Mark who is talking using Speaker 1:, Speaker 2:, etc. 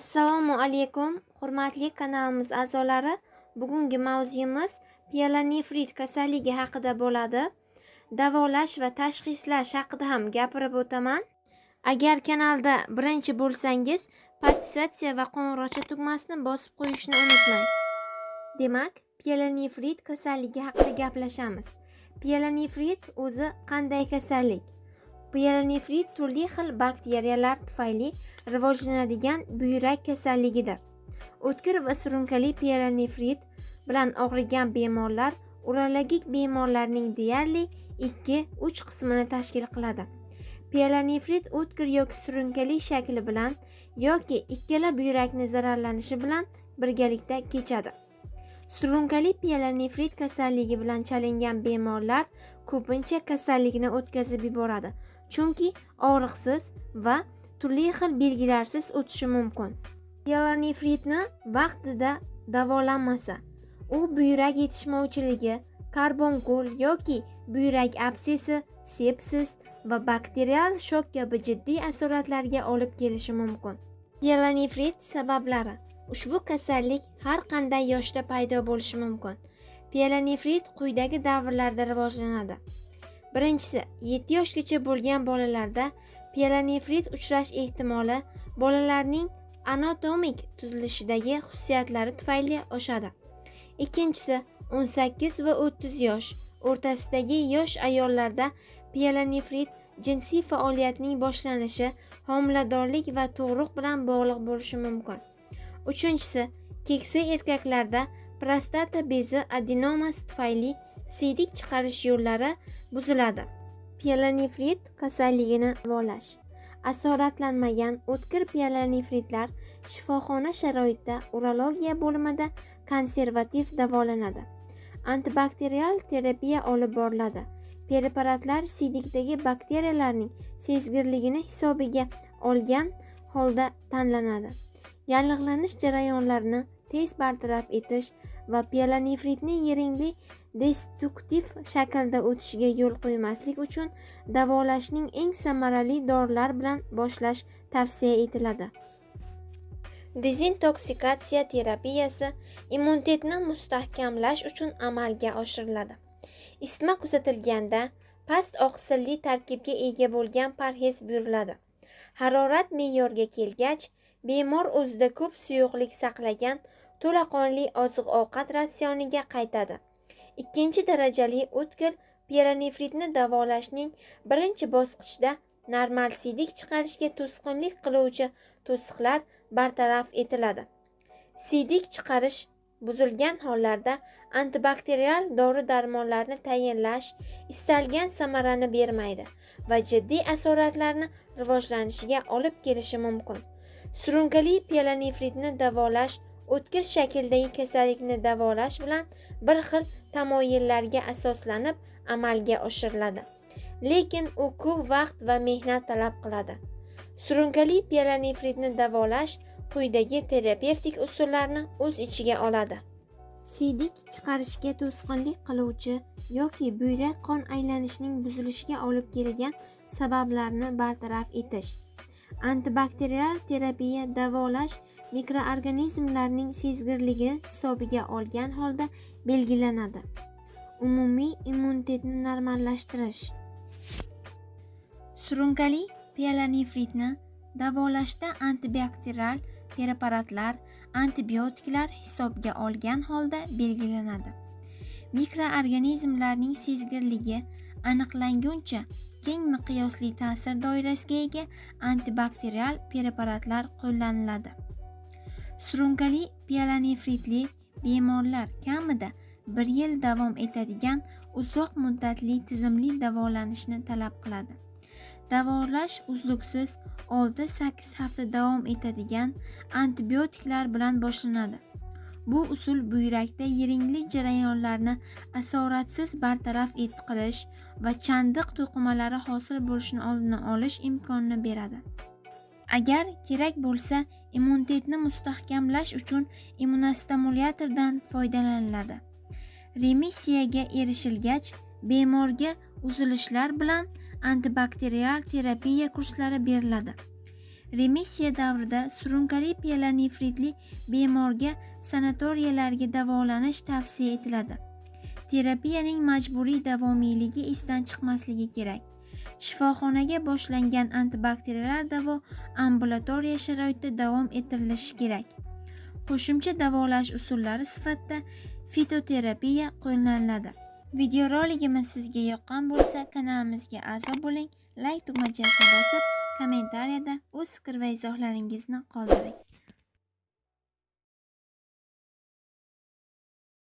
Speaker 1: Assalomu alaykum, hurmatli kanalimiz a'zolari. Bugungi mavzuyimiz pielonefrit kasalligi haqida bo'ladi. Davolash va tashxislash haqida ham gapirib o'taman. Agar kanalda birinchi bo'lsangiz, podpisatsiya va qo'ng'iroqcha tugmasini bosib qo'yishni unutmang. Demak, pielonefrit kasalligi haqida gaplashamiz. Pielonefrit o'zi qanday kasallik? Pielonefrit turli xil bakteriyalar tufayli rivojlanadigan buyrak kasalligidir. O'tkir va surunkali pielonefrit bilan og'rigan bemorlar urologik bemorlarning deyarli 2-3 qismini tashkil qiladi. Pielonefrit o'tkir yoki surunkali shakli bilan yoki ikkala buyrakni zararlanishi bilan birgalikda kechadi. Surunkali pielonefrit kasalligi bilan chalingan bemorlar ko'pincha kasallikni o'tkazib yuboradi, chunki og'riqsiz va turli xil belgilarsiz o'tishi mumkin. Pielonefritni vaqtida davolanmasa, u buyrak yetishmovchiligi, karbonko'l yoki buyrak absessi, sepsis va bakterial shok kabi jiddiy asoratlarga olib kelishi mumkin. Pielonefrit sabablari. Ushbu kasallik har qanday yoshda paydo bo'lishi mumkin. Pielonefrit quyidagi davrlarda rivojlanadi. Birinchisi, 7 yoshgacha bo'lgan bolalarda pielonefrit uchrash ehtimoli bolalarning anatomik tuzilishidagi xususiyatlari tufayli oshadi. Ikkinchisi, 18 va 30 yosh o'rtasidagi yosh ayollarda pielonefrit jinsiy faoliyatning boshlanishi, homiladorlik va tug'ruq bilan bog'liq bo'lishi mumkin. Uchinchisi, keksa erkaklarda prostata bezi adenomasi tufayli siydik chiqarish yo'llari buziladi. Pielonefrit kasalligini davolash. Asoratlanmagan o'tkir pielonefritlar shifoxona sharoitida urologiya bo'limida konservativ davolanadi. Antibakterial terapiya olib boriladi. Preparatlar siydikdagi bakteriyalarning sezgirligini hisobiga olgan holda tanlanadi. Yallig'lanish jarayonlarini tez bartaraf etish va pielonefritning yiringli destruktiv shaklda o'tishiga yo'l qo'ymaslik uchun davolashning eng samarali dorilar bilan boshlash tavsiya etiladi. Dezintoksikatsiya terapiyasi immunitetni mustahkamlash uchun amalga oshiriladi. Isitma kuzatilganda past oqsilli tarkibga ega bo'lgan parhez buyuriladi. Harorat me'yorga kelgach, bemor o'zida ko'p suyuqlik saqlagan to'laqonli oziq-ovqat ratsioniga qaytadi. Ikkinchi darajali o'tkir pielonefritni davolashning birinchi bosqichida normal siydik chiqarishga to'sqinlik qiluvchi to'siqlar bartaraf etiladi. Siydik chiqarish buzilgan hollarda antibakterial dori-darmonlarni tayinlash istalgan samarani bermaydi va jiddiy asoratlarni rivojlanishiga olib kelishi mumkin. Surunkali pielonefritni davolash o'tkir shakldagi kasallikni davolash bilan bir xil tamoyillarga asoslanib amalga oshiriladi. Lekin u ko'p vaqt va mehnat talab qiladi. Surunkali pielonefritni davolash quyidagi terapevtik usullarni o'z ichiga oladi. Siydik chiqarishga to'sqinlik qiluvchi yoki buyrak qon aylanishining buzilishiga olib kelgan sabablarni bartaraf etish. Antibakterial terapiya davolash mikroorganizmlarning sezgirligini hisobiga olgan holda belgilanadi. Umumiy immunitetni normallashtirish. Surunkali pielonefritni davolashda antibakterial preparatlar, antibiotiklar hisobga olgan holda belgilanadi. Mikroorganizmlarning sezgirligi aniqlanguncha keng miqyosli ta'sir doirasiga ega antibakterial preparatlar qo'llaniladi. Surunkali pielonefritli bemorlar kamida 1 yil davom etadigan uzoq muddatli tizimli davolanishni talab qiladi. Davolash uzluksiz 6-8 hafta davom etadigan antibiotiklar bilan boshlanadi. Bu usul buyrakda yiringli jarayonlarni asoratsiz bartaraf qilish va chandiq to'qimalari hosil bo'lishini oldini olish imkonini beradi. Agar kerak bo'lsa, immunitetni mustahkamlash uchun immunostimulyatordan foydalaniladi. Remissiyaga erishilgach, bemorga uzilishlar bilan antibakterial terapiya kurslari beriladi. Remissiya davrida surunkali pielonefritli bemorga sanatoriyalarga davolanish tavsiya etiladi. Terapiyaning majburiy davomiyligi esdan chiqmasligi kerak. Shifoxonaga boshlangan antibakterial davo ambulatoriya sharoitida davom ettirilishi kerak. Qo'shimcha davolash usullari sifatida fitoterapiya qo'llaniladi. Videorolikimiz sizga yoqqan bo'lsa, kanalimizga a'zo bo'ling, like tugmachasini bosib, kommentariyada o'z fikr va izohlaringizni qoldiring.